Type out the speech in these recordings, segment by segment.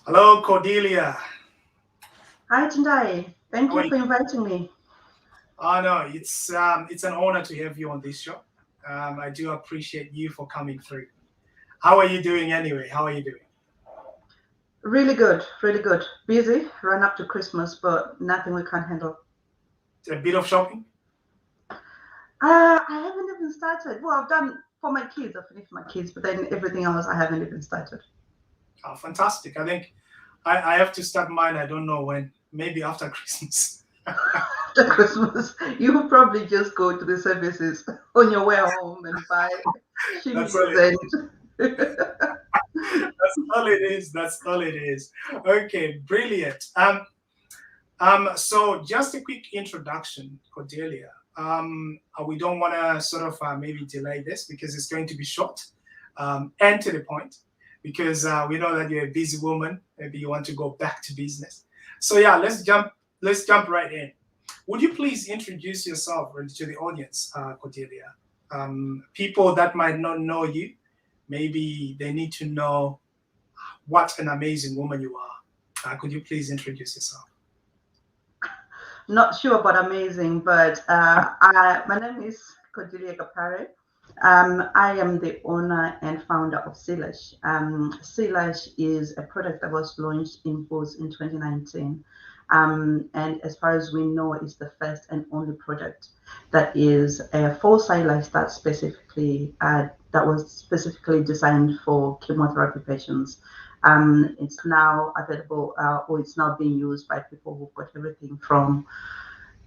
Hello, Cordelia. Hi, Tendai. Thank How are you you? for inviting me. Oh no, it's an honor to have you on this show. I do appreciate you for coming through. How are you doing anyway? How are you doing? Really good, really good. Busy, run up to Christmas, but nothing we can't handle. A bit of shopping? I haven't even started. Well, I've done for my kids, I finished my kids, but then everything else I haven't even started. Oh, fantastic. I think I have to start mine. I don't know when. Maybe after Christmas. After Christmas, you will probably just go to the services on your way home and buy That's all shimmies it. and That's all it is. That's all it is. Okay, brilliant. So just a quick introduction, Cordelia. We don't want to sort of maybe delay this because it's going to be short and to the point because we know that you're a busy woman. Maybe you want to go back to business. So yeah, let's jump right in. Would you please introduce yourself to the audience, Cordelia? People that might not know you, maybe they need to know what an amazing woman you are. Could you please introduce yourself? not sure about amazing, but my name is Codilia Gapare. I am the owner and founder of c-lash. C-lash is a product that was launched in Boots in 2019. And as far as we know, it's the first and only product that is a false eyelash that was specifically designed for chemotherapy patients. It's now available, or it's now being used by people who've got everything from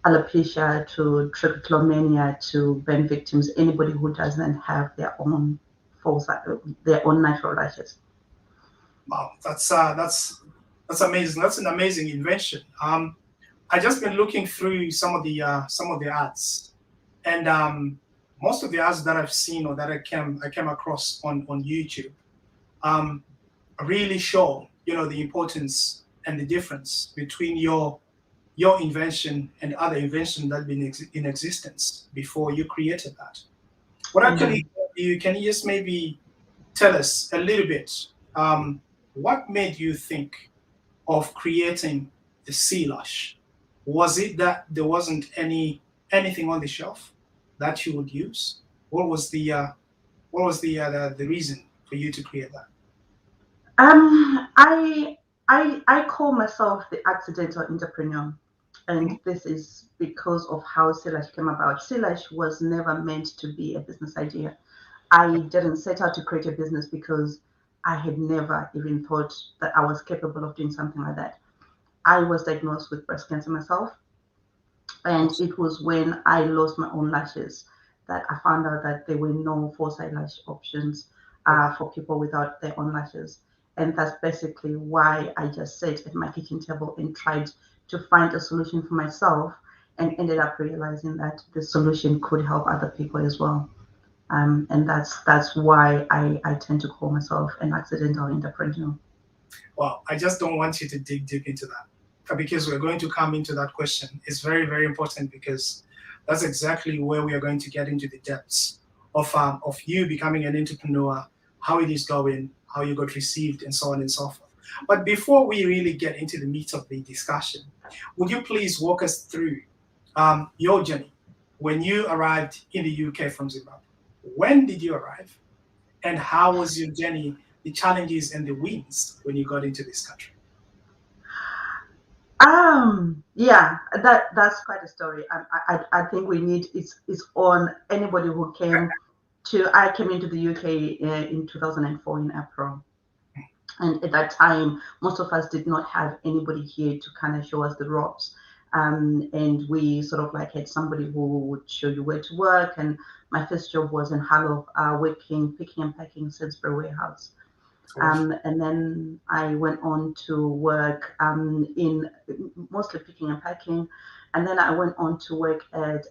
alopecia to trichotillomania to burn victims, anybody who doesn't have false, their own natural lashes. Wow, that's amazing. That's an amazing invention. I just been looking through some of the ads, and most of the ads that I've seen or that I came across on YouTube um, really show the importance and the difference between your invention and other inventions that been in existence before you created that. What Yeah. actually you can you just maybe tell us a little bit what made you think of creating the sea-lash? Was it that there wasn't anything on the shelf that you would use? What was the reason for you to create that? Um, I I call myself the accidental entrepreneur, Mhm. and this is because of how Silash came about. Silash was never meant to be a business idea. I didn't set out to create a business because I had never even thought that I was capable of doing something like that. I was diagnosed with breast cancer myself, and it was when I lost my own lashes that I found out that there were no false eyelash options Oh, wow. for people without their own lashes. And that's basically why I just sat at my kitchen table and tried to find a solution for myself and ended up realizing that the solution could help other people as well. And that's why I tend to call myself an accidental entrepreneur. Well, I just don't want you to dig deep into that because we're going to come into that question. It's very, very important because that's exactly where we are going to get into the depths of you becoming an entrepreneur, how it is going, how you got received, and so on and so forth. But before we really get into the meat of the discussion, would you please walk us through your journey when you arrived in the UK from Zimbabwe? When did you arrive? And how was your journey, the challenges and the wins when you got into this country? Yeah, that's quite a story. I think we need it's on anybody who came to. I came into the UK in 2004 in April, and at that time, most of us did not have anybody here to kind of show us the ropes. And we sort of like had somebody who would show you where to work. And my first job was in Harlow, working, picking and packing Sainsbury warehouse. Or And then I went on to work in mostly picking and packing. And then I went on to work at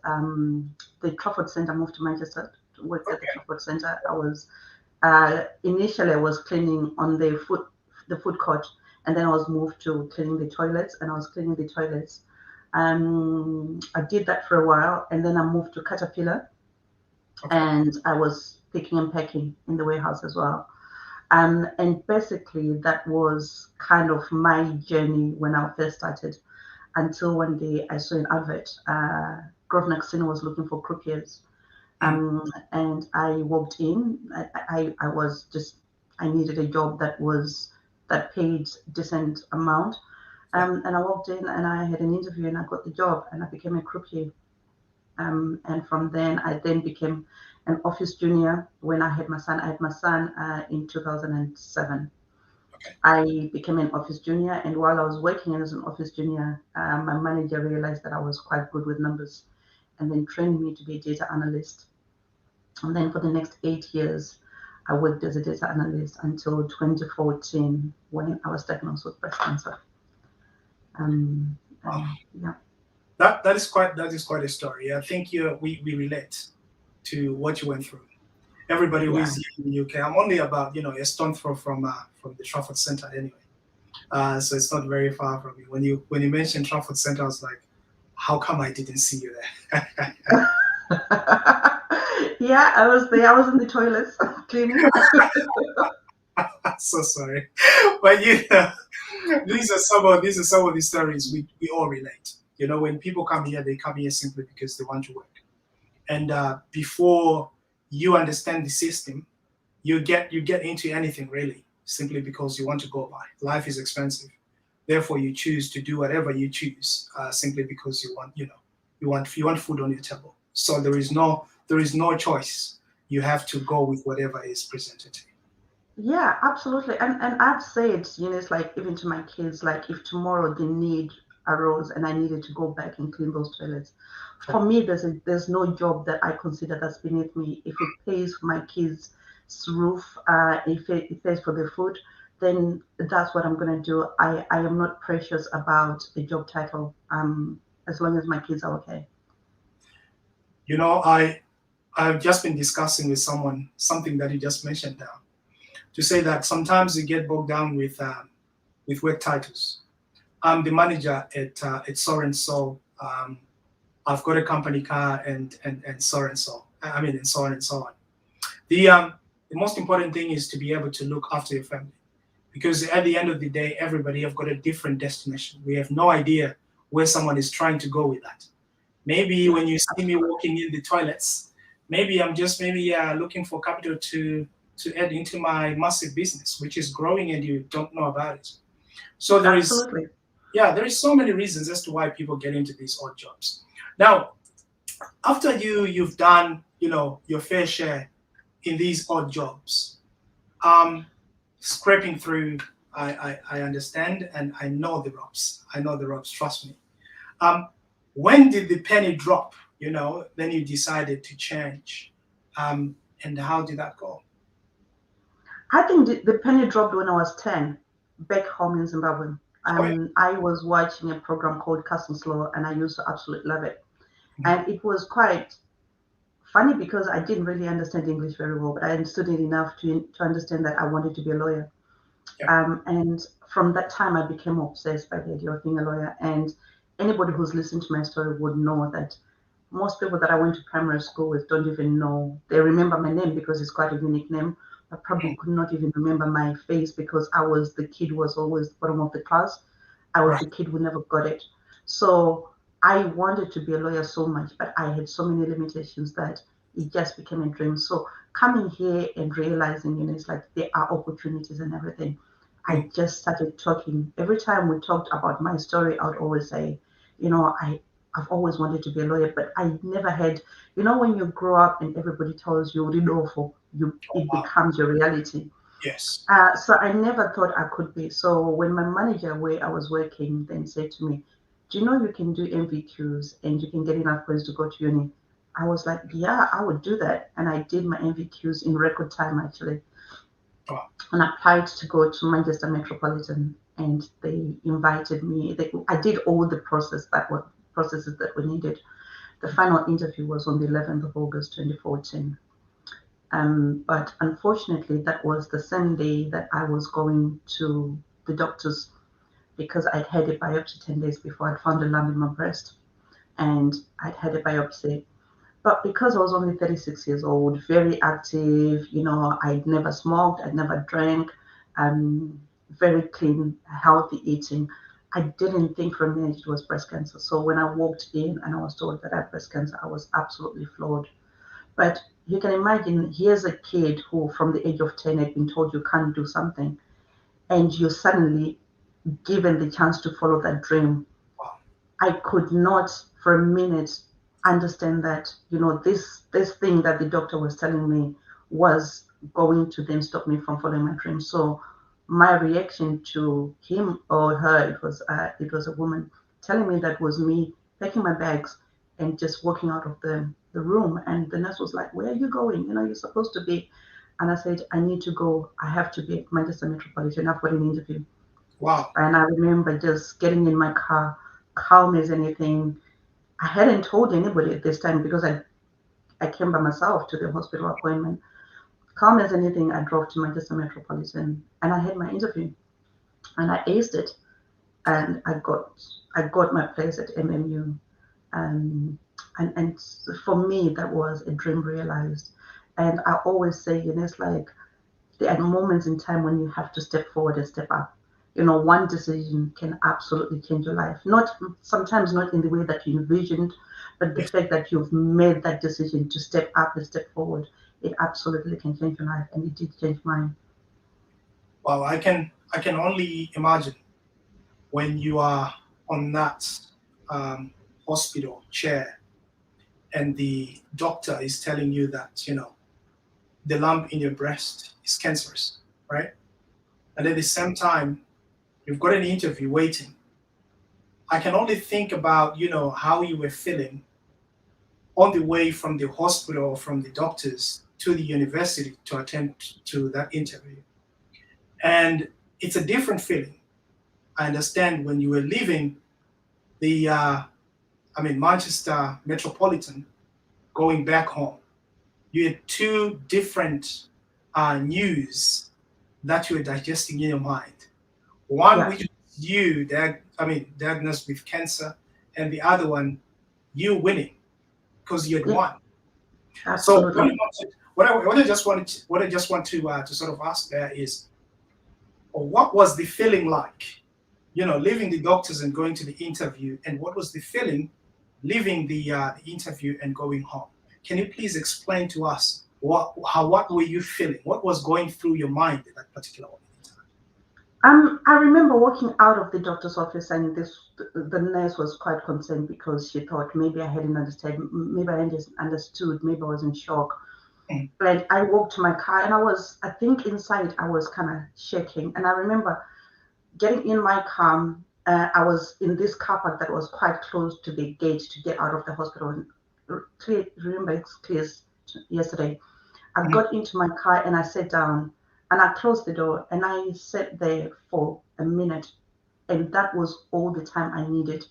the Trafford Centre, moved to Manchester to work at the Trafford Centre. Initially I was cleaning on the food court, and then I was moved to cleaning the toilets, and I was cleaning the toilets. I did that for a while, and then I moved to Caterpillar, okay, and I was picking and packing in the warehouse as well. And basically, that was kind of my journey when I first started. Until one day I saw an advert. Grosvenor Casino was looking for croupiers. Mm. And I walked in. I was just, I needed a job that paid decent amount. Yeah. And I walked in and I had an interview and I got the job and I became a croupier. And from then I then became an office junior when I had my son. I had my son in 2007. Okay. I became an office junior, and while I was working as an office junior, my manager realized that I was quite good with numbers and then trained me to be a data analyst. And then for the next 8 years, I worked as a data analyst until 2014 when I was diagnosed with breast cancer. Um, Wow. yeah. That is quite a story. I think we relate to what you went through. Everybody who Yeah. is here in the UK, I'm only about a stone throw from the Trafford Centre anyway. So it's not very far from me. When you mentioned Trafford Centre, I was like, how come I didn't see you there? Yeah, I was there. I was in the toilets cleaning. So sorry, but these are some of the stories we all relate. When people come here, they come here simply because they want to work, and before you understand the system, you get into anything really simply because you want to go by. Life is expensive, therefore you choose to do whatever you choose simply because you want food on your table. So there is no choice. You have to go with whatever is presented to you. Yeah, absolutely. And I've said, it's like even to my kids, like if tomorrow the need arose and I needed to go back and clean those toilets, for me there's no job that I consider that's beneath me. If it pays for my kids' roof, if it pays for their food, then that's what I'm gonna do. I am not precious about a job title, as long as my kids are okay. You know, I've just been discussing with someone something that you just mentioned now, to say that sometimes you get bogged down with work titles. I'm the manager at so and so. I've got a company car and so and so. I mean, and so on and so on. The most important thing is to be able to look after your family, because at the end of the day, everybody have got a different destination. We have no idea where someone is trying to go with that. Maybe Yeah, when you see me absolutely. walking in the toilets, maybe I'm just maybe looking for capital to add into my massive business, which is growing and you don't know about it. So Absolutely. there is so many reasons as to why people get into these odd jobs. Now, after you've done your fair share in these odd jobs, um, scraping through, I understand and I know the ropes. I know the ropes. Trust me. Um, when did the penny drop? Then you decided to change, and how did that go? I think the penny dropped when I was 10, back home in Zimbabwe. Oh yeah. I was watching a program called Customs Law, and I used to absolutely love it. Mhm. And it was quite funny because I didn't really understand English very well, but I understood it enough to understand that I wanted to be a lawyer. Yeah. And from that time, I became obsessed by the idea of being a lawyer. And anybody who's listened to my story would know that most people that I went to primary school with don't even know. They remember my name because it's quite a unique name, but probably Mm. could not even remember my face because I was the kid who was always the bottom of the class. I was Right. the kid who never got it. So I wanted to be a lawyer so much, but I had so many limitations that it just became a dream. So coming here and realizing, it's like there are opportunities and everything. Mm. I just started talking. Every time we talked about my story, I would always say, I've always wanted to be a lawyer, but I never had, when you grow up and everybody tells you, Rinofo, Oh it wow. becomes your reality. Yes. So I never thought I could be. So when my manager where I was working then said to me, "Do you know you can do MVQs and you can get enough points to go to uni?" I was like, "Yeah, I would do that." And I did my MVQs in record time actually, Wow. and applied to go to Manchester Metropolitan. And they invited me. I did all the processes that were needed. The final interview was on the 11th of August 2014. But unfortunately, that was the same day that I was going to the doctors because I'd had a biopsy 10 days before. I'd found a lump in my breast and I'd had a biopsy. But because I was only 36 years old, very active, I'd never smoked, I'd never drank, very clean, healthy eating. I didn't think for a minute it was breast cancer. So when I walked in and I was told that I had breast cancer, I was absolutely floored. But you can imagine, here's a kid who, from the age of 10, had been told you can't do something, and you're suddenly given the chance to follow that dream. Wow. I could not for a minute understand that, this thing that the doctor was telling me was going to then stop me from following my dream. So my reaction to him or her, it was a woman telling me that was me packing my bags and just walking out of the room. And the nurse was like, "Where are you going? You're supposed to be." And I said, "I need to go. I have to be at Manchester Metropolitan. I've got an interview." Wow. And I remember just getting in my car, calm as anything. I hadn't told anybody at this time because I came by myself to the hospital appointment. Calm as anything, I drove to Manchester Metropolitan and I had my interview and I aced it, and I got my place at MMU. Um, and for me, that was a dream realized. And I always say, it's like there are moments in time when you have to step forward and step up. One decision can absolutely change your life. Not sometimes not in the way that you envisioned, but the Yes. fact that you've made that decision to step up and step forward, it absolutely can change your life, and it did change mine. Wow. I can only imagine when you are on that um, hospital chair and the doctor is telling you that the lump in your breast is cancerous, right? And at the same time, you've got an interview waiting. I can only think about how you were feeling on the way from the hospital or from the doctors to the university to attend to that interview. And it's a different feeling. I understand when you were leaving the, Manchester Metropolitan, going back home, you had two different news that you were digesting in your mind. One Yeah, which was you, diagnosed with cancer, and the other one, you winning because you had yeah, won. So absolutely. what I just want to sort of ask there is, what was the feeling like, leaving the doctors and going to the interview, and what was the feeling leaving the interview and going home? Can you please explain to us what were you feeling? What was going through your mind at that particular moment in time? I remember walking out of the doctor's office, and the nurse was quite concerned because she thought maybe I hadn't understood, maybe I hadn't understood, maybe I was in shock. Mm. Like I walked to my car, and I think inside I was kind of shaking. And I remember getting in my car. I was in this car park that was quite close to the gate to get out of the hospital. And remember, it's clear as yesterday. I Mhm. got into my car and I sat down and I closed the door and I sat there for a minute. And that was all the time I needed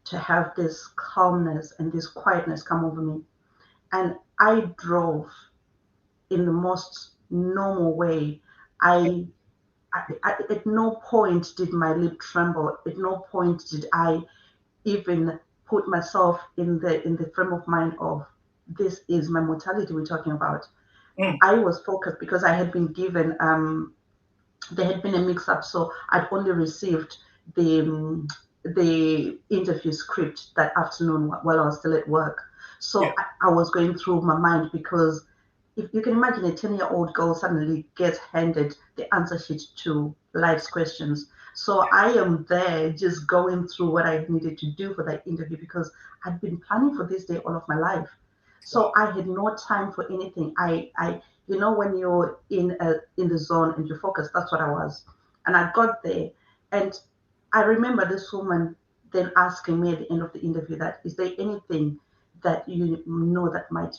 to have this calmness and this quietness come over me. And I drove in the most normal way. I, at no point did my lip tremble. At no point did I even put myself in the frame of mind of this is my mortality we're talking about. Mm. I was focused because I had been given there had been a mix up, so I'd only received the interview script that afternoon while I was still at work. Yeah. So I was going through my mind because if you can imagine a 10-year-old girl suddenly gets handed the answer sheet to life's questions. So I am there just going through what I needed to do for that interview because I'd been planning for this day all of my life. So Wow. I had no time for anything. When you're in the zone and you focus, that's what I was. And I got there, and I remember this woman then asking me at the end of the interview that is there anything that you know that might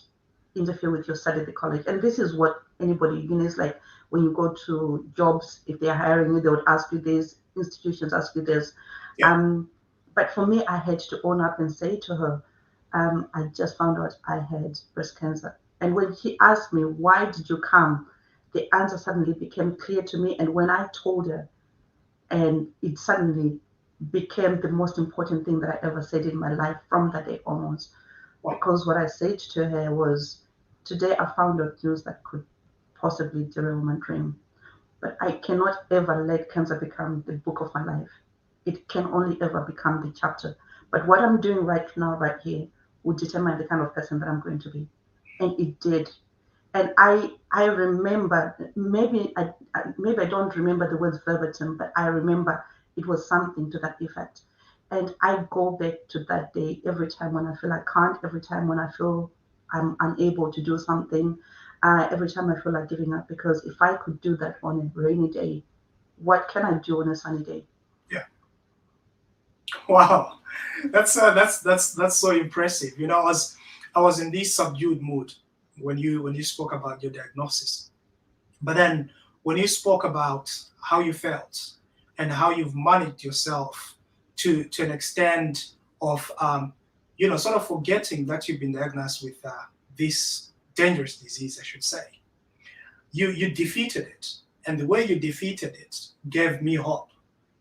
interfere with your study at the college? And this is what anybody, is like when you go to jobs, if they're hiring you, they would ask you this, institutions ask you this. Yeah. Um, but for me, I had to own up and say to her, I just found out I had breast cancer. And when she asked me, why did you come? The answer suddenly became clear to me. And when I told her, and it suddenly became the most important thing that I ever said in my life from that day onwards. Wow. because what I said to her was, today I found out news that could possibly derail my dream. But I cannot ever let cancer become the book of my life. It can only ever become the chapter. But what I'm doing right now, right here, will determine the kind of person that I'm going to be. And it did. And I remember, maybe I don't remember the words verbatim, but I remember it was something to that effect. And I go back to that day every time when I feel I can't, every time when I feel I'm unable to do something, every time I feel like giving up. Because if I could do that on a rainy day, what can I do on a sunny day? Yeah. Wow. That's so impressive. You know, I was in this subdued mood when you spoke about your diagnosis. But then when you spoke about how you felt and how you've managed yourself to an extent of sort of forgetting that you've been diagnosed with this dangerous disease, I should say. You defeated it, and the way you defeated it gave me hope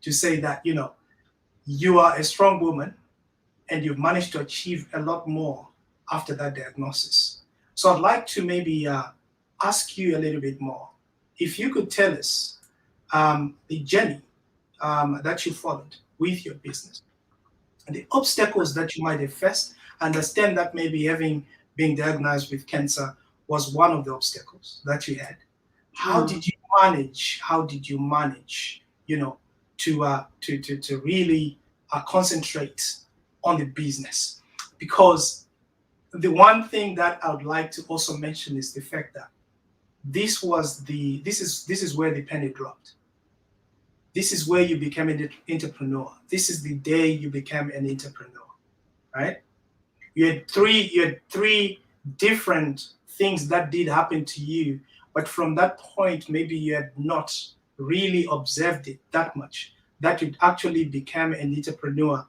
to say that you are a strong woman and you've managed to achieve a lot more after that diagnosis. So I'd like to maybe ask you a little bit more. If you could tell us the journey that you followed with your business and the obstacles that you might have faced, understand that maybe having been diagnosed with cancer was one of the obstacles that you had. How Mm. did you manage? How did you manage, to really concentrate on the business? Because the one thing that I would like to also mention is the fact that this is where the penny dropped. This is where you became an entrepreneur. This is the day you became an entrepreneur, right? You had three different things that did happen to you, but from that point, maybe you had not really observed it that much. That you actually became an entrepreneur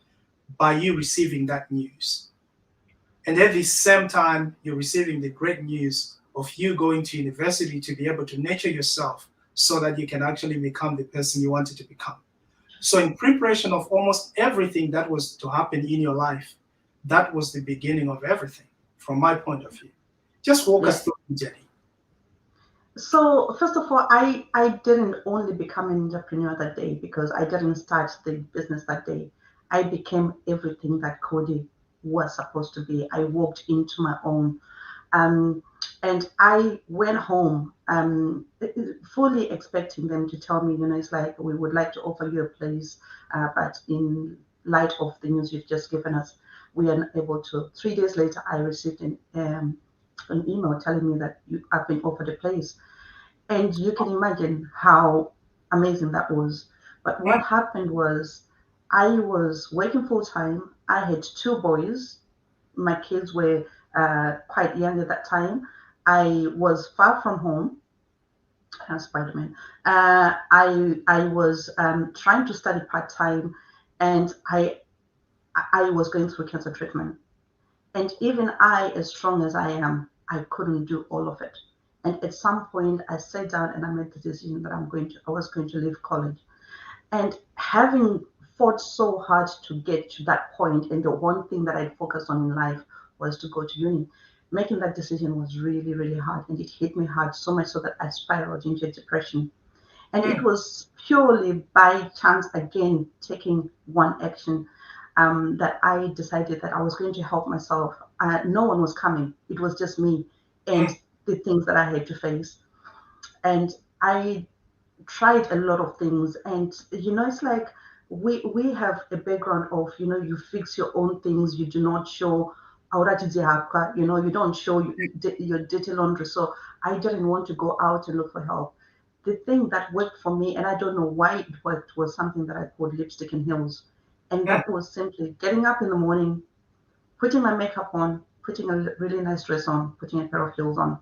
by you receiving that news. And at the same time, you're receiving the great news of you going to university to be able to nurture yourself so that you can actually become the person you wanted to become. So, in preparation of almost everything that was to happen in your life, that was the beginning of everything from my point of view. Just walk Yeah. us through the journey. So first of all, I didn't only become an entrepreneur that day because I didn't start the business that day. I became everything that Cody was supposed to be. I walked into my own. Um, and I went home fully expecting them to tell me, it's like, we would like to offer you a place, but in light of the news you've just given us, we are unable to. 3 days later, I received an email telling me that I've been offered a place. And you can imagine how amazing that was. But what Mm, happened was I was working full time. I had two boys. My kids were quite young at that time. I was far from home. Spider-Man. I was trying to study part time, and I was going through cancer treatment. And even I, as strong as I am, I couldn't do all of it. And at some point, I sat down and I made the decision that I was going to leave college. And having fought so hard to get to that point, and the one thing that I focused on in life was to go to uni, making that decision was really, really hard. And it hit me hard so much so that I spiraled into depression. And it mm, was purely by chance, again, taking one action, that I decided that I was going to help myself. No one was coming, it was just me and mm, the things that I had to face. And I tried a lot of things. And, it's like we have a background of, you fix your own things, you do not show. You don't show your dirty laundry. So I didn't want to go out and look for help. The thing that worked for me, and I don't know why it worked, was something that I called lipstick and heels. And mm. that was simply getting up in the morning, putting my makeup on, putting a really nice dress on, putting a pair of heels on.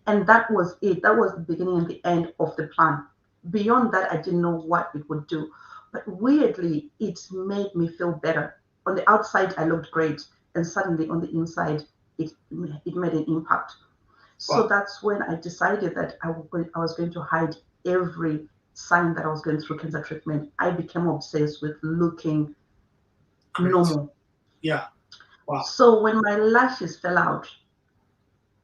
And that was it. That was the beginning and the end of the plan. Beyond that, I didn't know what it would do. But weirdly, it made me feel better. On the outside, I looked great. And suddenly on the inside, it made an impact. So Wow, that's when I decided that I was going to hide every sign that I was going through cancer treatment. I became obsessed with looking great. normal. Yeah. Wow. So when my lashes fell out,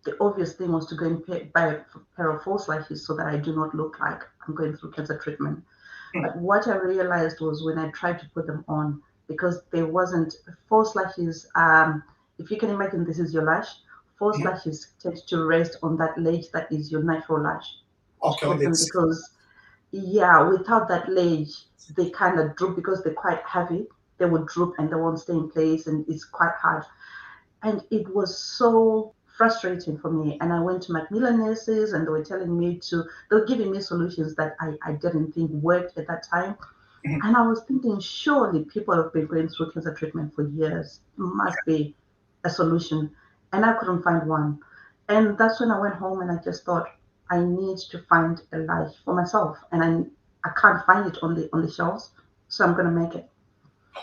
the obvious thing was to go and buy a pair of false lashes so that I do not look like I'm going through cancer treatment. Mm. But what I realized was when I tried to put them on, because there wasn't false lashes. If you can imagine, this is your lash. False Mhm. lashes tend to rest on that ledge that is your natural lash to Okay, on put the them, because yeah, without that ledge, they kind of droop because they're quite heavy. They will droop and they won't stay in place, and it's quite hard. And it was so frustrating for me. And I went to Macmillan nurses, and they were telling me to, they were giving me solutions that I didn't think worked at that time. Mhm. And I was thinking, surely people have been going through cancer treatment for years. Must be a solution. And I couldn't find one. And that's when I went home and I just thought, I need to find a life for myself. And I can't find it on the shelves. So I'm gonna make it.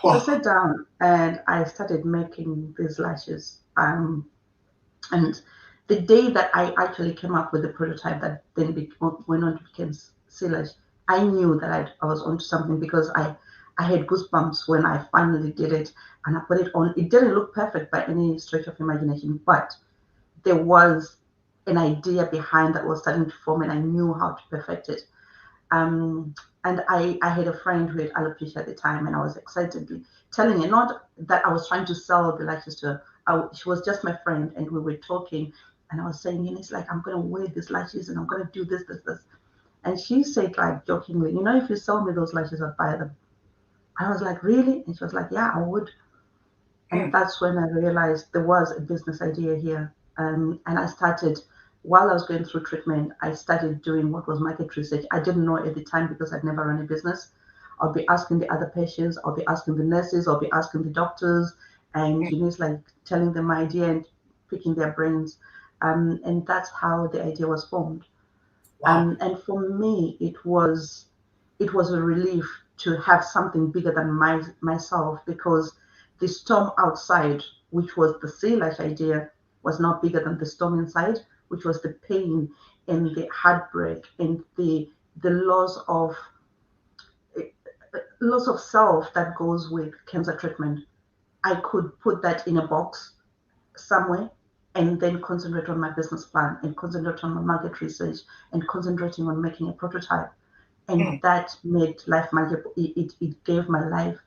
So I Wow. sat down and I started making these lashes. And the day that I actually came up with the prototype that then went on to become c-lash, I knew that I was onto something, because I had goosebumps when I finally did it and I put it on. It didn't look perfect by any stretch of imagination, but there was an idea behind that was starting to form, and I knew how to perfect it. Um, and I had a friend who had alopecia at the time, and I was excitedly telling her, not that I was trying to sell the lashes to her. She was just my friend, and we were talking, and I was saying, and it's like, I'm going to wear these lashes, and I'm going to do this, this, this. And she said, like jokingly, if you sell me those lashes, I'd buy them. I was like, really? And she was like, yeah, I would. And Mm. that's when I realized there was a business idea here. And I started, while I was going through treatment, I started doing what was market research. I didn't know at the time because I'd never run a business. I'll be asking the other patients, I'll be asking the nurses, I'll be asking the doctors, and Mm. it's like telling them my idea and picking their brains. And that's how the idea was formed. Wow. And for me, it was a relief to have something bigger than myself, because the storm outside, which was the sea-lash idea, was not bigger than the storm inside, which was the pain and the heartbreak and the loss of self that goes with cancer treatment. I could put that in a box somewhere and then concentrate on my business plan and concentrate on my market research and concentrating on making a prototype. And Mm. that made life manageable. It gave my life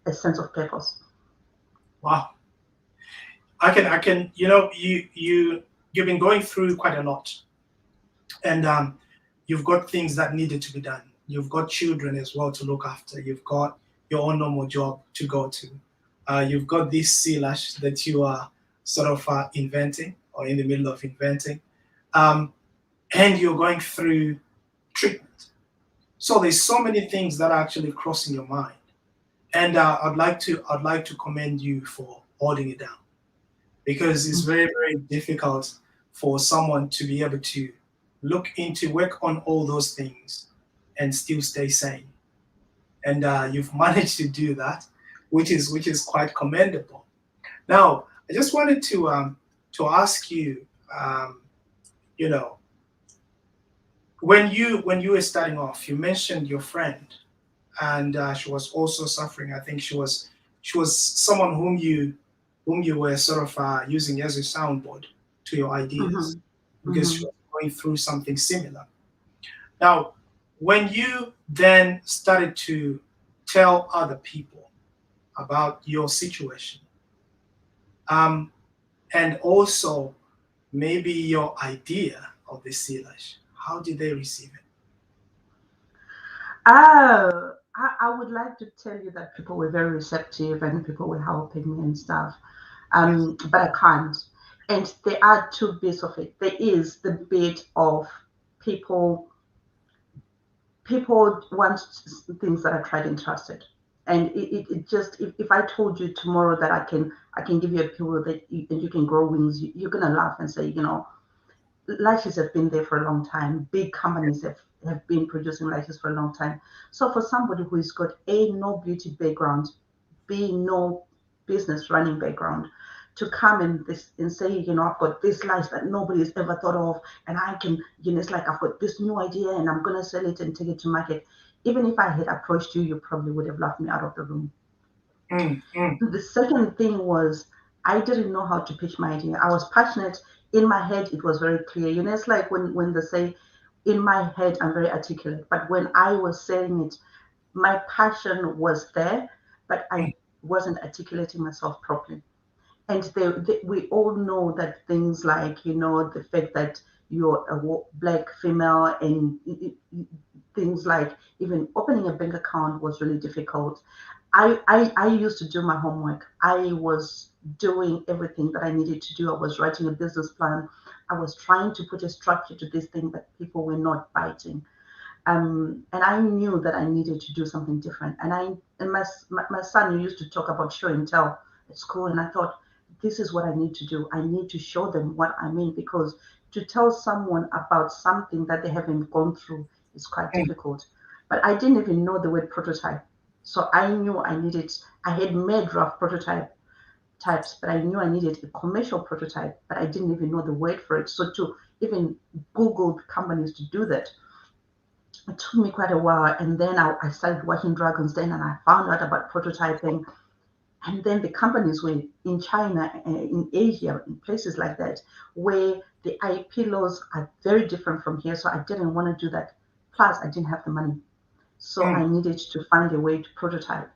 a sense of purpose. Wow. I can, you've been going through quite a lot, and you've got things that needed to be done. You've got children as well to look after. You've got your own normal job to go to. You've got this C-lash that you are sort of inventing or in the middle of inventing, um, and you're going through treatment. So there's so many things that are actually crossing your mind, and I'd like to commend you for holding it down, because it's very, very difficult for someone to be able to work on all those things and still stay sane. And you've managed to do that, which is quite commendable. Now, I just wanted to ask you, um, you know, when you were starting off, you mentioned your friend, and she was also suffering. I think she was someone whom you were sort of using as a soundboard to your ideas, Mm-hmm. because she Mm-hmm. was going through something similar. Now, when you then started to tell other people about your situation, um, and also maybe your idea of the CLASH, how did they receive it? I would like to tell you that people were very receptive and people were helping me and stuff. Yes. But I can't. And there are two bits of it. There is the bit of people people want things that are tried and trusted. And it just, if I told you tomorrow that I can give you a pillow and you can grow wings, you're gonna laugh and say, lashes have been there for a long time. Big companies have been producing lashes for a long time. So for somebody who's got no beauty background, b no business running background, to come and say, I've got this lash that nobody's ever thought of, and I can, it's like I've got this new idea and I'm gonna sell it and take it to market. Even if I had approached you, you probably would have laughed me out of the room. Mm, mm, The second thing was, I didn't know how to pitch my idea. I was passionate. In my head, it was very clear. It's like when they say, in my head, I'm very articulate. But when I was saying it, my passion was there, but I wasn't articulating myself properly. And we all know that things like, the fact that you're a black female and things like even opening a bank account was really difficult. I used to do my homework. I was doing everything that I needed to do. I was writing a business plan. I was trying to put a structure to this thing, but people were not biting. And I knew that I needed to do something different. And my son used to talk about show and tell at school, and I thought, this is what I need to do. I need to show them what I mean, because to tell someone about something that they haven't gone through is quite difficult. But I didn't even know the word prototype, so I knew I needed. I had made rough prototype types, but I knew I needed a commercial prototype, but I didn't even know the word for it. So to even Google companies to do that, it took me quite a while. And then I started watching Dragon's Den, and I found out about prototyping. And then the companies were in China, in Asia, in places like that, where the IP laws are very different from here. So I didn't want to do that. Plus, I didn't have the money. So I needed to find a way to prototype.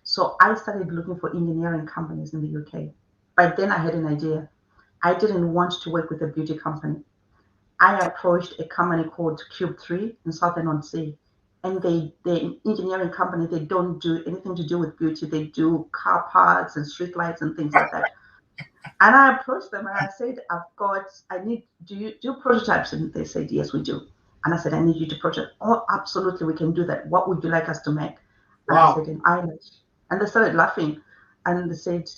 So I started looking for engineering companies in the UK. By then, I had an idea. I didn't want to work with a beauty company. I approached a company called Cube 3 in Southern-on-Sea. And the engineering company, they don't do anything to do with beauty. They do car parts and street lights and things like that. And I approached them and I said, do you do prototypes? And they said, yes, we do. And I said, I need you to prototype. Oh, absolutely, we can do that. What would you like us to make? And I said, Wow. an eyelash. And they started laughing. And they said,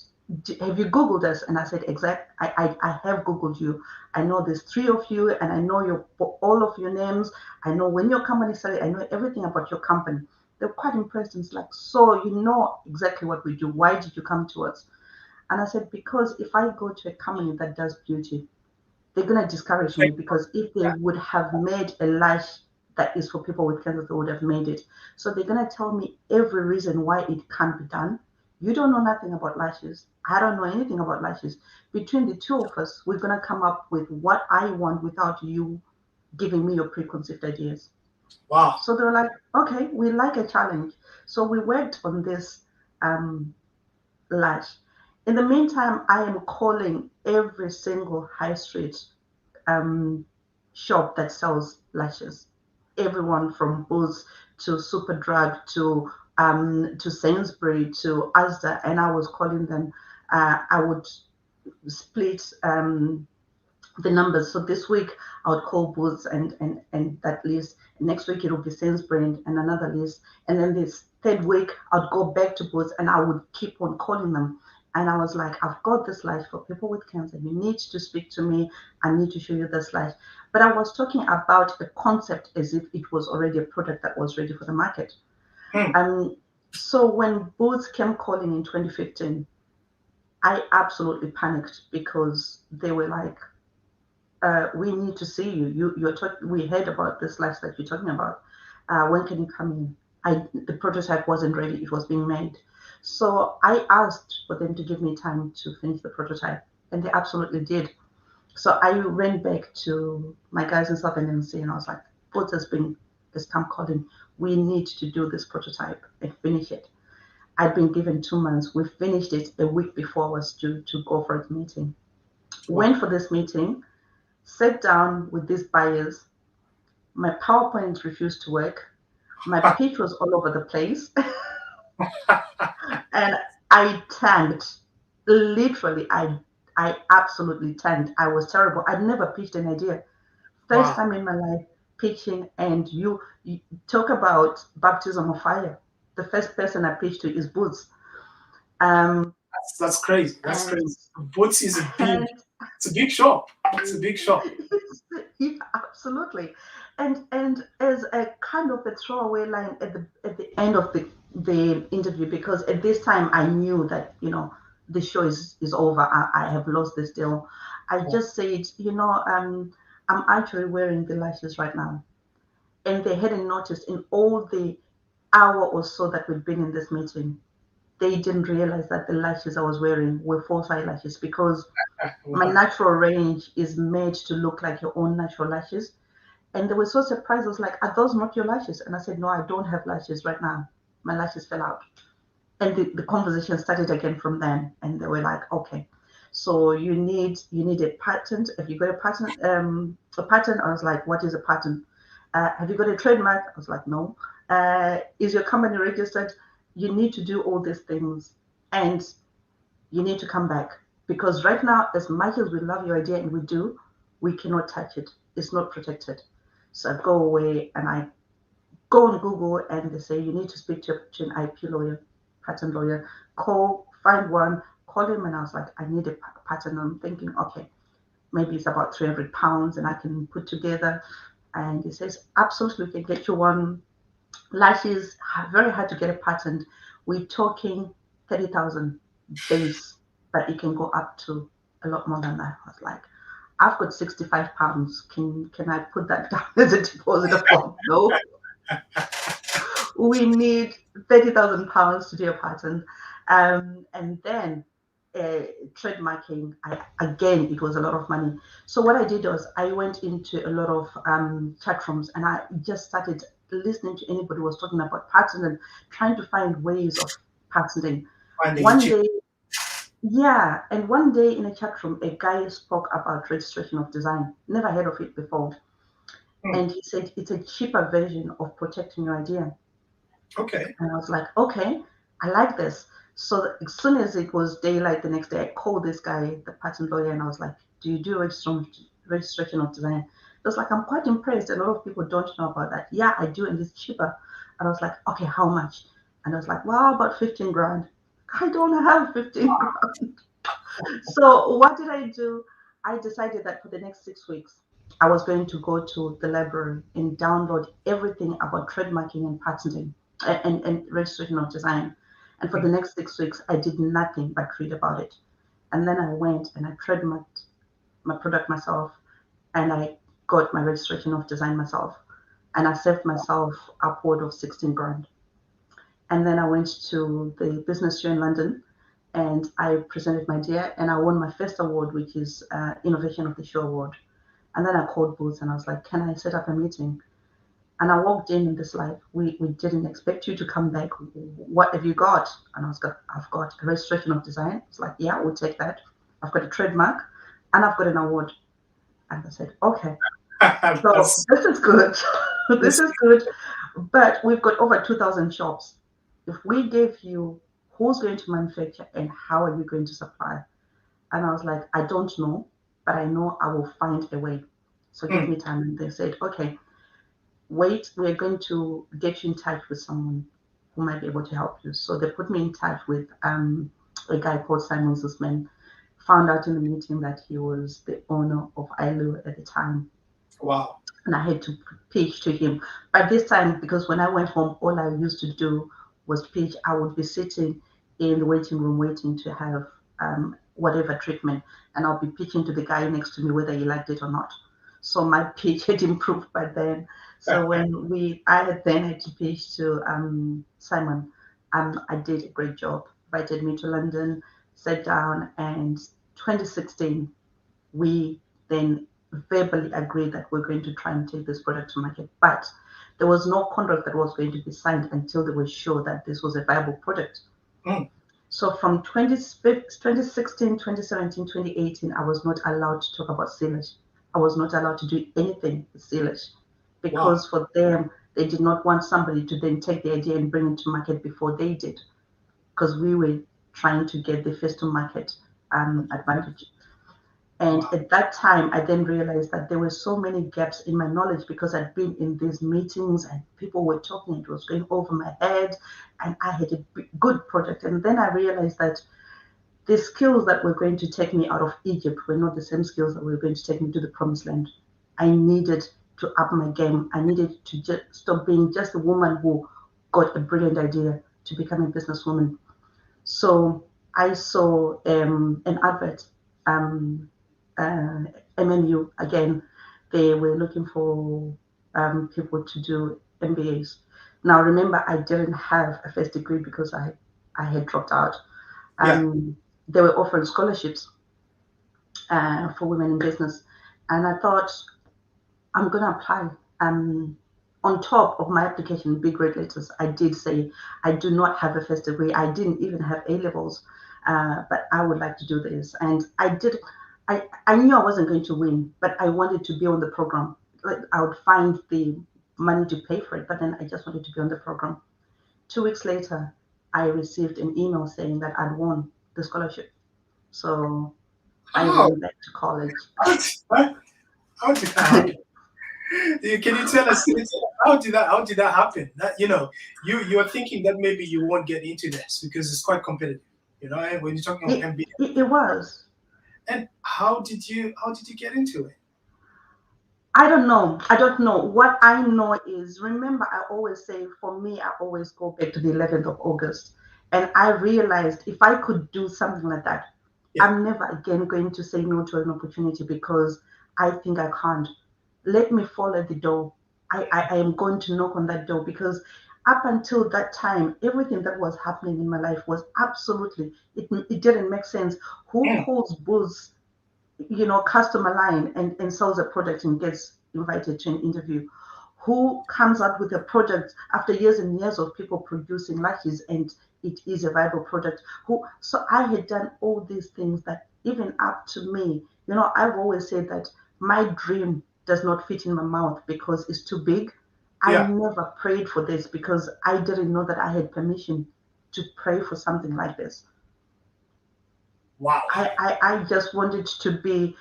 have you Googled us? And I said, I have Googled you. I know there's three of you, and I know all of your names. I know when your company started. I know everything about your company. They're quite impressed. And it's like, so you know exactly what we do. Why did you come to us? And I said, because if I go to a company that does beauty, they're going to discourage me, Thank because if they you. would have made a lash that is for people with cancer, they would have made it. So they're going to tell me every reason why it can't be done. You don't know nothing about lashes. I don't know anything about lashes. Between the two of us, we're going to come up with what I want without you giving me your preconceived ideas. Wow. So they're like, okay, we like a challenge. So we worked on this um, lash. In the meantime, I am calling every single high street um, shop that sells lashes. Everyone from Boots to Superdrug to Sainsbury to Asda, and I was calling them. I would split the numbers. So this week I would call Boots and that list. Next week it will be Sainsbury and another list. And then this third week I'd go back to Boots and I would keep on calling them. And I was like, I've got this lash for people with cancer. You need to speak to me. I need to show you this lash. But I was talking about a concept as if it was already a product that was ready for the market. Hmm. Um, so when Boots came calling in 2015, I absolutely panicked, because they were like, we need to see you. You're talking. We heard about this lash that you're talking about. When can you come in? The prototype wasn't ready. It was being made. So I asked for them to give me time to finish the prototype, and they absolutely did. So I ran back to my guys in Southern NC, and I was like, "What has come calling? We need to do this prototype and finish it." I'd been given 2 months. We finished it a week before I was due to go for a meeting. Wow. Went for this meeting, sat down with these buyers. My PowerPoint refused to work. My pitch was all over the place. And I tanked. Literally, I absolutely tanked. I was terrible. I'd never pitched an idea. First Wow. time in my life pitching, and you talk about baptism of fire. The first person I pitched to is Boots. Um, That's crazy. That's and crazy. Boots is a big, and it's a big shop. It's a big shop. yeah, absolutely. And as a kind of a throwaway line at the end of the interview, because at this time I knew that, the show is over. I have lost this deal. I Wow. just said, I'm actually wearing the lashes right now. And they hadn't noticed in all the hour or so that we'd been in this meeting. they didn't realize that the lashes I was wearing were false eyelashes, because my Wow. natural range is made to look like your own natural lashes. And they were so surprised. I was like, "Are those not your lashes?" And I said, "No, I don't have lashes right now. My lashes fell out." And the conversation started again from then. And they were like, "Okay, so you need a patent. If you got a patent," I was like, "What is a patent? Have you got a trademark?" I was like, "No." Is your company registered? You need to do all these things, and you need to come back, because right now, as much as we love your idea and we do, we cannot touch it. It's not protected. So I go away and I go on Google, and they say you need to speak to an IP lawyer, patent lawyer. Find one, call him, and I was like, I need a patent. I'm thinking, okay, maybe it's about £300 and I can put together. And he says, absolutely, we can get you one. Lashes, very hard to get a patent. We're talking 30,000 base, but it can go up to a lot more than that. I was like, I've got £65. Can I put that down as a deposit? No, we need £30,000 to do a patent. And then trademarking, again, it was a lot of money. So what I did was I went into a lot of chat rooms, and I just started listening to anybody who was talking about patent and trying to find ways of patenting. Finding it One cheap. day, yeah, and one day in a chat room, a guy spoke about registration of design. Never heard of it before. Hmm. And he said it's a cheaper version of protecting your idea. Okay. And I was like, okay, I like this. So as soon as it was daylight the next day, I called this guy, the patent lawyer, and I was like, do you do registration of design? It was like, I'm quite impressed. A lot of people don't know about that. Yeah, I do, and it's cheaper. And I was like, okay, how much? And I was like, well, about 15 grand. I don't have 15 grand. So what did I do? I decided that for the next 6 weeks, I was going to go to the library and download everything about trademarking and patenting and registration of design. And for Hmm. the next 6 weeks, I did nothing but read about it. And then I went and I trademarked my product myself, and I got my registration of design myself. And I saved myself upward of 16 grand. And then I went to the business show in London, and I presented my idea, and I won my first award, which is Innovation of the Show Award. And then I called Boots and I was like, can I set up a meeting? And I walked in this like, we didn't expect you to come back. What have you got? And I've got a registration of design. It's like, yeah, we'll take that. I've got a trademark and I've got an award. And I said, okay, so That's this is good. This this. is good. But we've got over 2,000 shops. If we gave you who's going to manufacture and how are you going to supply? And I was like, I don't know, but I know I will find a way. So give Hmm. me time. And they said, okay, wait, we're going to get you in touch with someone who might be able to help you. So they put me in touch with a guy called Simon Zussman. Found out in the meeting that he was the owner of ILU at the time, Wow. and I had to pitch to him. By this time, because when I went home, all I used to do was pitch. I would be sitting in the waiting room waiting to have whatever treatment, and I'll be pitching to the guy next to me whether he liked it or not. So my pitch had improved by then. So I had then had to pitch to Simon. I did a great job. Invited me to London, sat down, and 2016 we then verbally agreed that we're going to try and take this product to market. But there was no contract that was going to be signed until they were sure that this was a viable product. Hmm. So from 2016, 2017, 2018, I was not allowed to talk about c-lash. I was not allowed to do anything with c-lash, Wow. because for them, they did not want somebody to then take the idea and bring it to market before they did, because we were trying to get the first to market advantage. And Wow. at that time, I then realized that there were so many gaps in my knowledge, because I'd been in these meetings and people were talking, it was going over my head, and I had a good project. And then I realized that the skills that were going to take me out of Egypt were not the same skills that were going to take me to the promised land. I needed to up my game. I needed to just stop being just a woman who got a brilliant idea to become a businesswoman. So I saw an advert, um, uh, MMU again. They were looking for people to do MBAs. Now remember, I didn't have a first degree because I I had dropped out. Yeah. They were offering scholarships for women in business, and I thought I'm gonna apply. On top of my application, big red letters, I did say I do not have a first degree. I didn't even have A levels, but I would like to do this, and I did. I knew I wasn't going to win, but I wanted to be on the program. Like I would find the money to pay for it, but then I just wanted to be on the program. 2 weeks later, I received an email saying that I'd won the scholarship. So I Oh, went back to college. how did that happen? Can you tell us how did that happen? That you're thinking that maybe you won't get into this because it's quite competitive, when you're talking of It, MBA. it was. And how did you get into it? I don't know. I don't know. What I know is, remember, I always say, for me, I always go back to the 11th of August. And I realized if I could do something like that, Yeah, I'm never again going to say no to an opportunity because I think I can't. Let me follow the door. I am going to knock on that door because up until that time, everything that was happening in my life was absolutely, it didn't make sense. Who mm, calls bulls, customer line and sells a product and gets invited to an interview? Who comes out with a product after years and years of people producing lashes and it is a viable product? So I had done all these things that even up to me, I've always said that my dream does not fit in my mouth because it's too big. I yeah. never prayed for this because I didn't know that I had permission to pray for something like this. Wow. I just wanted to be.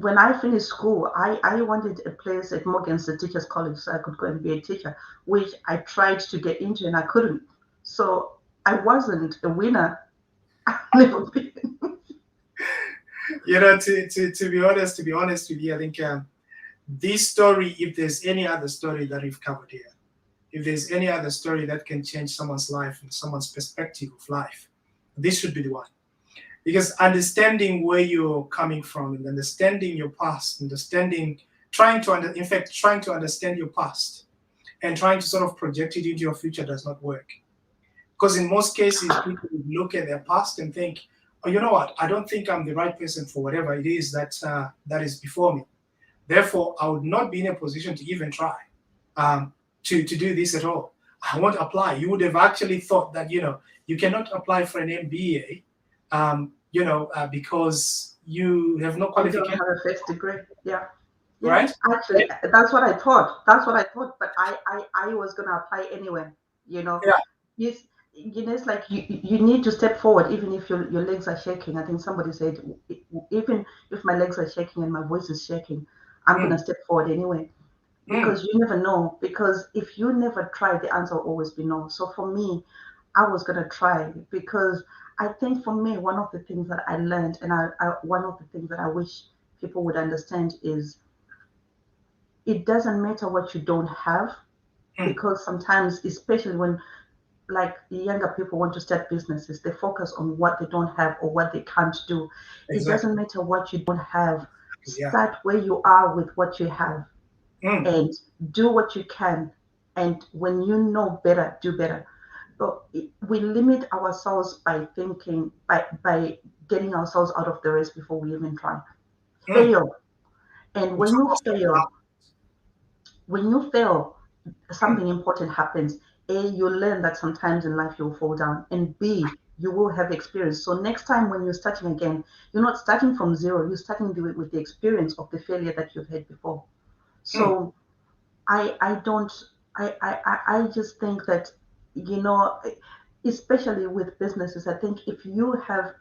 When I finished school, I wanted a place at Morgan's, the Teachers College, so I could go and be a teacher, which I tried to get into and I couldn't. So I wasn't a winner. I've never been. To be honest with you, I think this story, if there's any other story that we've covered here, if there's any other story that can change someone's life and someone's perspective of life, this should be the one. Because understanding where you're coming from and understanding your past, trying to understand your past and trying to sort of project it into your future does not work. Because in most cases, people would look at their past and think, oh, you know what? I don't think I'm the right person for whatever it is that is before me. Therefore, I would not be in a position to even try to do this at all. I won't apply. You would have actually thought that, you cannot apply for an MBA, because you have no You don't qualification, have a first degree. Yeah. Yeah, right? actually, that's what I thought. That's what I thought. But I was gonna apply anyway. You know, Yeah. you, it's like you need to step forward even if your legs are shaking. I think somebody said, even if my legs are shaking and my voice is shaking, I'm gonna Mm, step forward anyway mm, because you never know. Because if you never try, the answer will always be no. So for me, I was gonna try because I think for me, one of the things that I learned, and one of the things that I wish people would understand is it doesn't matter what you don't have mm. because sometimes, especially when like younger people want to start businesses, they focus on what they don't have or what they can't do. It Exactly. doesn't matter what you don't have. Yeah. Start where you are with what you have Mm, and do what you can. And when you know better, do better. But we limit ourselves by thinking, by getting ourselves out of the race before we even try. mm. Fail. And We talk of self-doubt. when you fail, something important happens. A, you learn that sometimes in life you'll fall down. And B, you will have experience. So next time when you're starting again, you're not starting from zero. You're starting with the experience of the failure that you've had before. Mm, So I don't I just think that, you know, especially with businesses, I think if you have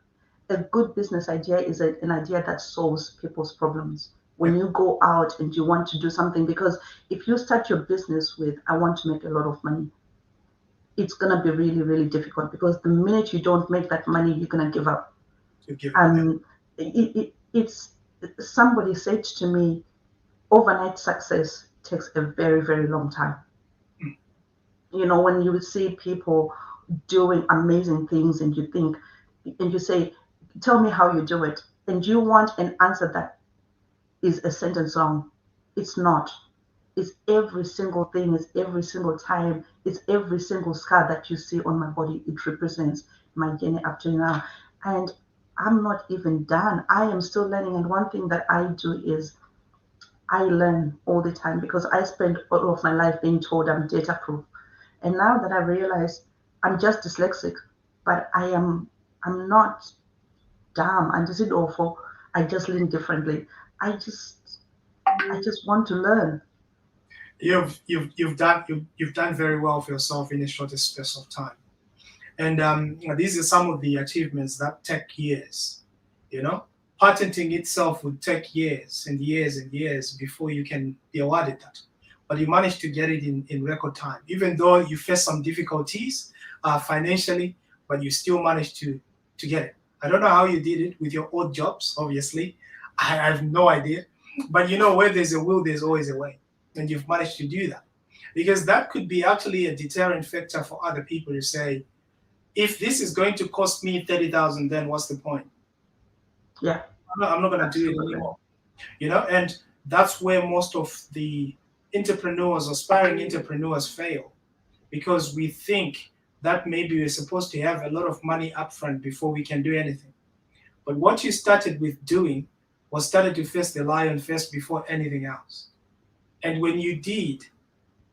a good business idea is an idea that solves people's problems. yeah. When you go out and you want to do something, because if you start your business with, I want to make a lot of money, it's going to be really, really difficult because the minute you don't make that money, you're going to give up. To give up. Yeah. And it's somebody said to me, overnight success takes a very, very long time. Mm, You know, when you see people doing amazing things and you think, and you say, tell me how you do it. And you want an answer that is a sentence long. It's not. It's every single thing, it's every single time, it's every single scar that you see on my body. It represents my journey up to now. And I'm not even done. I am still learning. And one thing that I do is I learn all the time because I spent all of my life being told I'm data proof. And now that I realize I'm just dyslexic, but I'm not dumb. I'm just awful. I just learn differently. I just I just want to learn. You've done very well for yourself in a short space of time. And these are some of the achievements that take years. You know, patenting itself would take years and years and years before you can be awarded that. But you managed to get it in record time, even though you faced some difficulties financially, but you still managed to get it. I don't know how you did it with your odd jobs, obviously. I have no idea. But you know, where there's a will, there's always a way. And you've managed to do that. Because that could be actually a deterrent factor for other people to say, if this is going to cost me 30,000, then what's the point? Yeah, I'm not going to do it absolutely. anymore. You know, and that's where most of the entrepreneurs, aspiring entrepreneurs, fail because we think that maybe we're supposed to have a lot of money upfront before we can do anything. But what you started with doing was started to face the lion first before anything else. And when you did,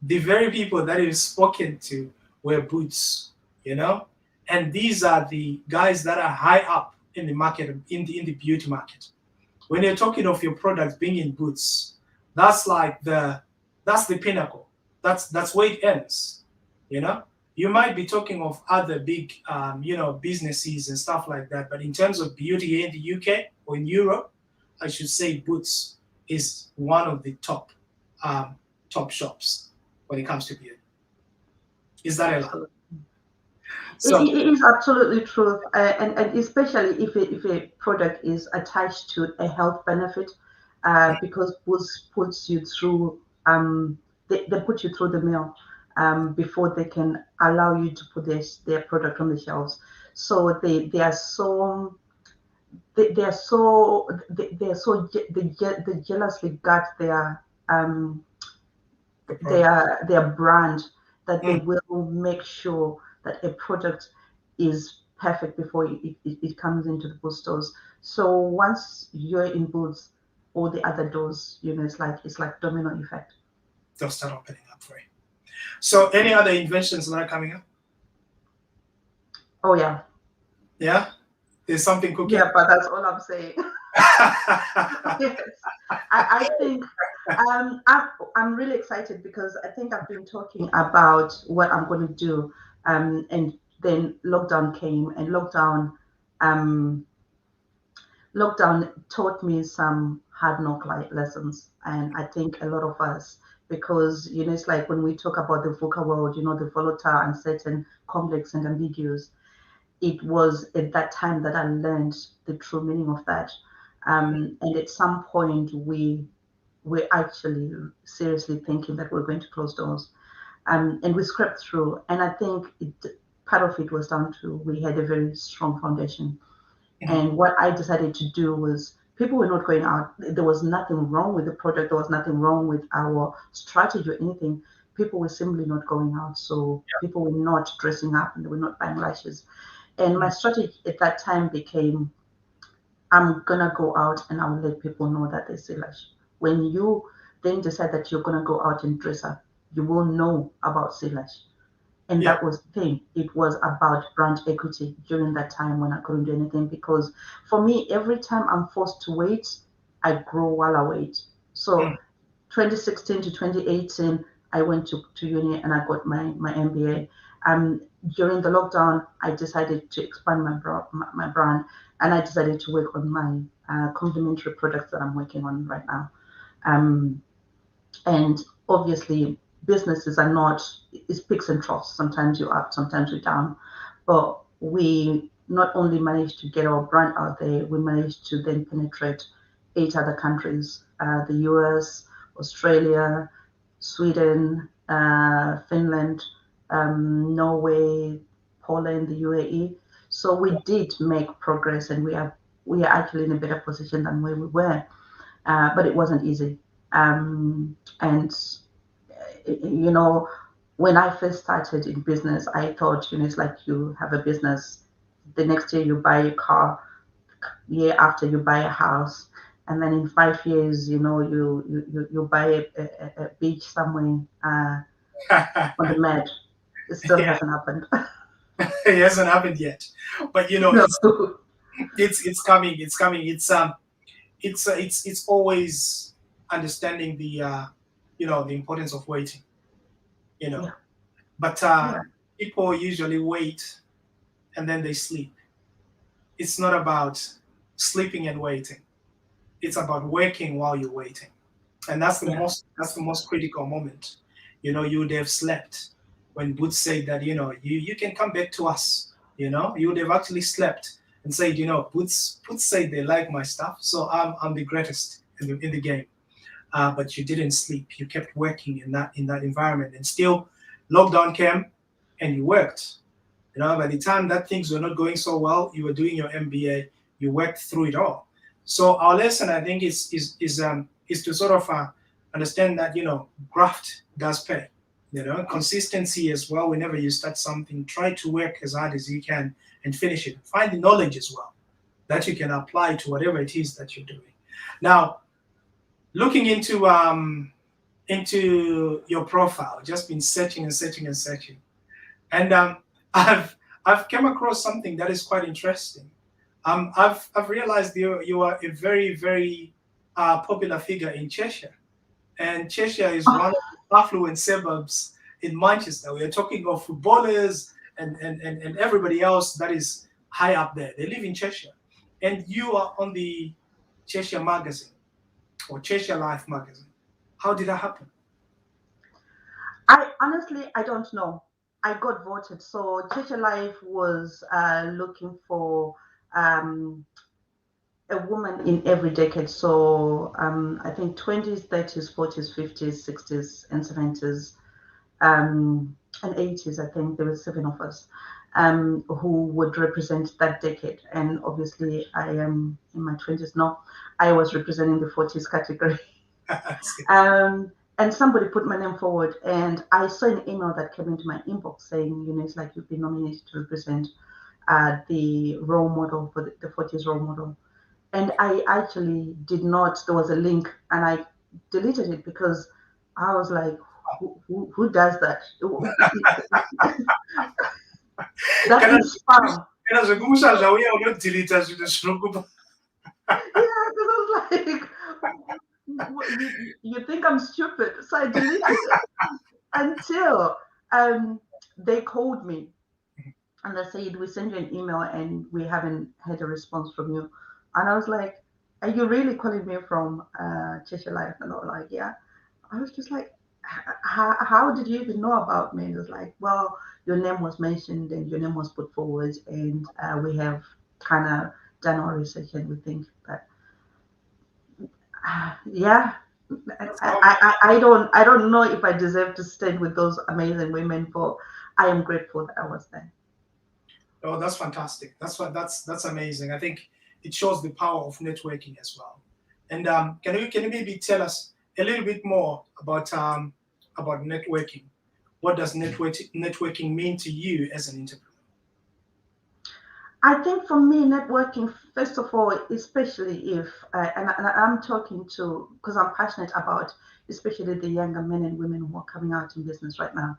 the very people that you've spoken to were boots, you know? And these are the guys that are high up in the market, in the beauty market. When you're talking of your products being in boots, that's like that's the pinnacle. That's where it ends, you know? You might be talking of other big, businesses and stuff like that, but in terms of beauty here in the UK or in Europe, I should say Boots is one of the um, top shops when it comes to beauty. Is that a lie? Absolutely. So It is absolutely true, and especially if a product is attached to a health benefit, because Boots puts you through, they put you through the mill before they can allow you to put their product on the shelves. So they are so they jealously guard the product. their brand, that they Mm, will make sure that a product is perfect before it comes into the bookstores. So once you're in Boots, all the other doors, it's like domino effect. they'll start opening up for you. So any other inventions that are coming up? Oh yeah, Yeah, there's something cooking. yeah, but that's all I'm saying. Yes, I think I'm really excited because I think I've been talking about what I'm going to do, and then lockdown came, and um, lockdown taught me some hard knock lessons, and I think a lot of us, because it's like when we talk about the VUCA world, the volatile, uncertain, complex, and ambiguous. It was at that time that I learned the true meaning of that. And at some point, we're actually seriously thinking that we're going to close doors. And we scraped through. And I think part of it was down to we had a very strong foundation. Mhm. And what I decided to do was people were not going out. There was nothing wrong with the product. There was nothing wrong with our strategy or anything. People were simply not going out. So people were not dressing up and they were not buying lashes. And my strategy at that time became I'm gonna go out and I'll let people know that there's c-lash. When you then decide that you're gonna go out and dress up, you will know about c-lash. And Yeah. that was the thing. It was about brand equity during that time when I couldn't do anything because for me, every time I'm forced to wait, I grow while I wait. So Mm. 2016 to 2018, I went to uni and I got my MBA. Um, During the lockdown, I decided to expand my brand and I decided to work on my complementary products that I'm working on right now. Um, and obviously, businesses are not, it's peaks and troughs. Sometimes you're up, sometimes you're down. But we not only managed to get our brand out there, we managed to then penetrate 8 other countries, the US, Australia, Sweden, Finland, Norway, Poland, the UAE. So we did make progress and we are actually in a better position than where we were, but it wasn't easy. And you know, when I first started in business, I thought, it's like you have a business, the next year you buy a car, year after you buy a house, and then in 5 years, you buy a beach somewhere on the med. It still Yeah, hasn't happened. it hasn't happened yet, but No. it's coming. It's coming. It's always understanding the importance of waiting. You know, Yeah, but yeah, people usually wait and then they sleep. It's not about sleeping and waiting. It's about working while you're waiting, and yeah, that's the most critical moment. You would have slept when Boots said that you can come back to us. You would have actually slept and said, Boots said they like my stuff, so I'm the greatest in the game. But you didn't sleep. You kept working in that environment, and still lockdown came, and you worked. By the time that things were not going so well, you were doing your MBA. You worked through it all. So our lesson, I think, is to sort of understand that graft does pay. Consistency as well. Whenever you start something, try to work as hard as you can and finish it. Find the knowledge as well that you can apply to whatever it is that you're doing. Now, looking into your profile, just been searching and searching and searching, and I've I've come across something that is quite interesting. I've realized you are a very very popular figure in Cheshire, and Cheshire is one of the affluent suburbs in Manchester. We are talking of footballers and everybody else that is high up there. They live in Cheshire, and you are on the Cheshire magazine or Cheshire Life magazine. How did that happen? I honestly, I don't know. I got voted. So Church Life was looking for um, a woman in every decade. So I think 20s, 30s, 40s, 50s, 60s, and 70s, and 80s. I think there were seven of us who would represent that decade. And obviously, I am in my 20s now. I was representing the 40s category. And somebody put my name forward, and I saw an email that came into my inbox saying, it's like you've been nominated to represent the role model for the 40s role model. And I actually did not, there was a link, and I deleted it because I was like, who does that? That Kana is spam. kana zvokumusha uya unodzilita zvinhu zvinokupa. Yeah, because I was like, you think I'm stupid? So I deleted it until they called me and they said, we sent you an email and we haven't had a response from you. And I was like, are you really calling me from Cheshire Life? And they were like, yeah. I was just like, how did you even know about me? And it was like, well, your name was mentioned and your name was put forward, and we have kind of done our research and we think that, yeah, That's I don't know if I deserve to stand with those amazing women, but I am grateful that I was there. Oh, that's fantastic. That's amazing. I think it shows the power of networking as well. And can you maybe tell us a little bit more about networking? What does networking mean to you as an entrepreneur? I think for me, networking, first of all, especially if, and I'm talking to, because I'm passionate about, especially the younger men and women who are coming out in business right now.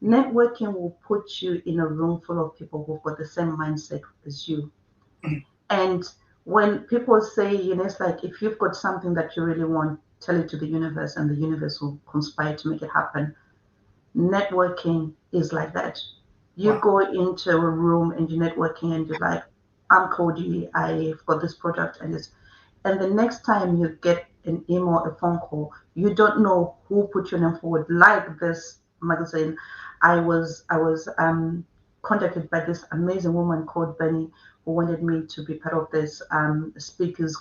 Networking will put you in a room full of people who've got the same mindset as you. Mhm. And when people say, it's like if you've got something that you really want, tell it to the universe, and the universe will conspire to make it happen. Networking is like that. You Wow. go into a room and you're networking and you're like, I'm Cody, I've got this product and this. And the next time you get an email, a phone call, you don't know who put your name forward. Like this magazine, I was contacted by this amazing woman called Benny who wanted me to be part of this speakers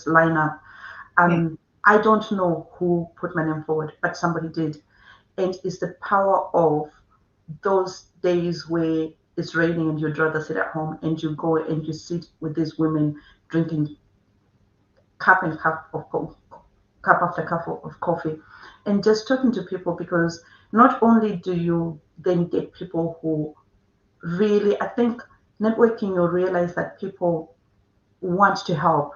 lineup. Mm. I don't know who put my name forward, but somebody did. And it's the power of those days where it's raining and you'd rather sit at home and you go and you sit with these women drinking cup and cup of coke cup after cup of coffee, and just talking to people, because not only do you then get people who really, I think networking, you'll realize that people want to help,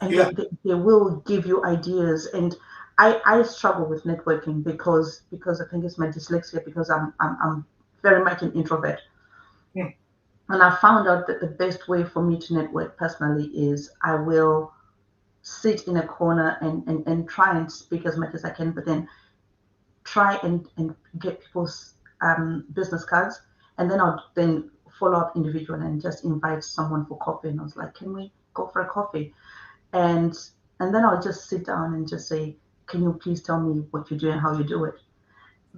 and Yeah, they will give you ideas. And I struggle with networking because I think it's my dyslexia, because I'm very much an introvert. mm, And I found out that the best way for me to network personally is I will sit in a corner and try and speak as much as I can, but then try and get people's business cards, and then I'll then follow up individually and just invite someone for coffee. And I was like, can we go for a coffee? And and then I'll just sit down and just say, can you please tell me what you do and how you do it?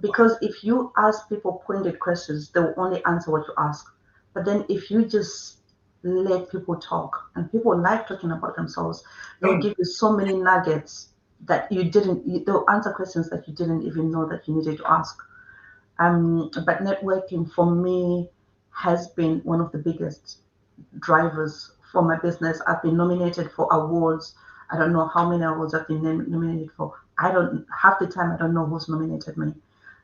wow, Because if you ask people pointed questions, they will only answer what you ask. But then if you just let people talk, and people like talking about themselves, they'll mm, give you so many nuggets that they'll answer questions that you didn't even know that you needed to ask. But networking for me has been one of the biggest drivers for my business. I've been nominated for awards. I don't know how many awards I've been nominated for. I don't half the time I don't know who's nominated me.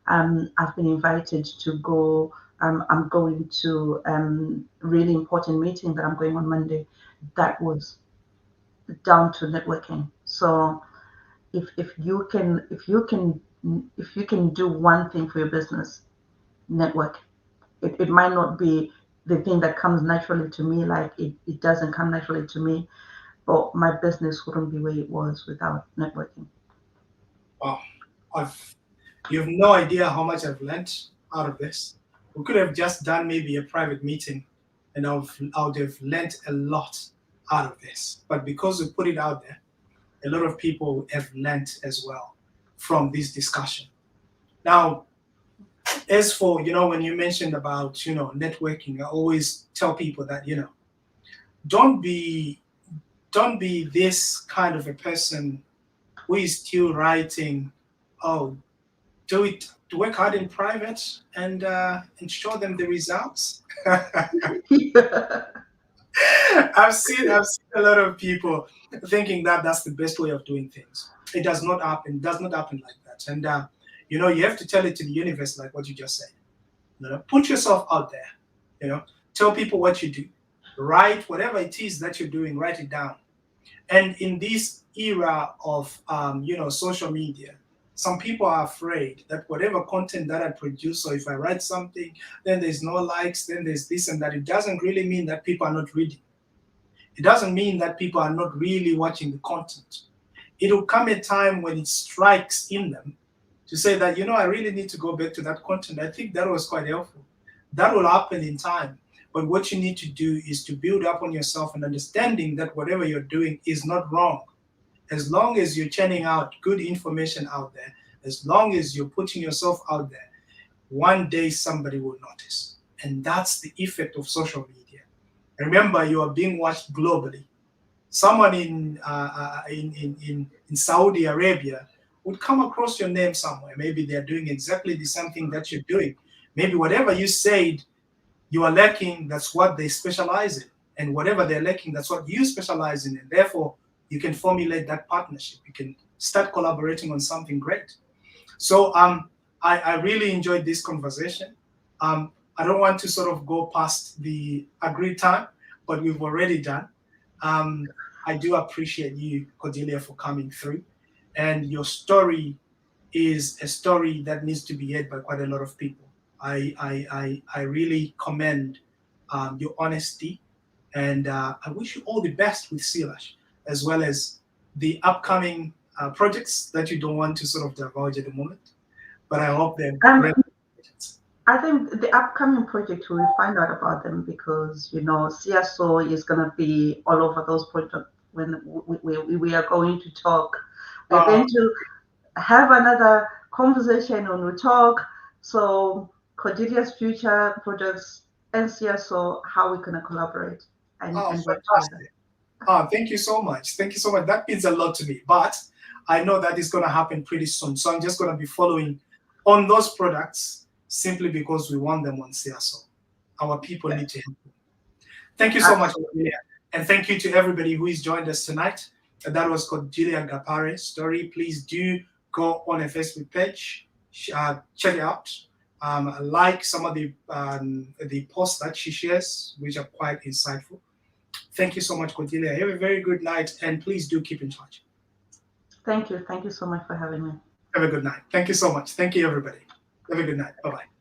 I've been invited to go. I'm going to really important meeting that I'm going on Monday. That was down to networking. So if you can do one thing for your business, network. It might not be the thing that comes naturally to me, like it doesn't come naturally to me, but my business wouldn't be where it was without networking. wow. I've You have no idea how much I've learned out of this. We could have just done maybe a private meeting, and I would have learned a lot out of this. But because we put it out there, a lot of people have learned as well from this discussion. Now, as for when you mentioned about networking, I always tell people that don't be don't be this kind of a person who is still writing, oh, do it to work hard in private and show them the results. I've seen a lot of people thinking that that's the best way of doing things. It does not happen. It does not happen like that. And you have to tell it to the universe, like what you just said. Put yourself out there. Tell people what you do. Write whatever it is that you're doing. Write it down. And in this era of social media, some people are afraid that whatever content that I produce, or if I write something, then there's no likes, then there's this and that. It doesn't really mean that people are not reading. It doesn't mean that people are not really watching the content. It will come a time when it strikes in them to say that, I really need to go back to that content. I think that was quite helpful. That will happen in time. But what you need to do is to build up on yourself and understanding that whatever you're doing is not wrong. As long as you're churning out good information out there, as long as you're putting yourself out there, one day somebody will notice. And that's the effect of social media. Remember, you are being watched globally. Someone in Saudi Arabia would come across your name somewhere. Maybe they're doing exactly the same thing that you're doing. Maybe whatever you said you are lacking, that's what they specialize in. And whatever they're lacking, that's what you specialize in. And therefore, you can formulate that partnership. You can start collaborating on something great. So I really enjoyed this conversation. I don't want to sort of go past the agreed time, but we've already done. I do appreciate you, Cordelia, for coming through. And your story is a story that needs to be heard by quite a lot of people. I really commend your honesty, and I wish you all the best with c-lash, as well as the upcoming projects that you don't want to sort of divulge at the moment. But I hope they're great. Um, I think the upcoming project we will find out about them, because CSO is going to be all over those projects when we are going to talk. We are Uh, going to have another conversation when we talk. So Codilia's future projects and CSO, how we can collaborate and work together. Fantastic. Thank you so much. Thank you so much. That means a lot to me. But I know that is going to happen pretty soon. So I'm just going to be following on those products simply because we want them on CSO. Our people need to help. Thank you so much, Absolutely. Cordelia. And thank you to everybody who has joined us tonight. That was Codilia Gapare's story. Please do go on a Facebook page, check it out. Like some of the posts that she shares, which are quite insightful. Thank you so much, Codilia. Have a very good night, and please do keep in touch. Thank you. Thank you so much for having me. Have a good night. Thank you so much. Thank you, everybody. Have a good night. Bye-bye.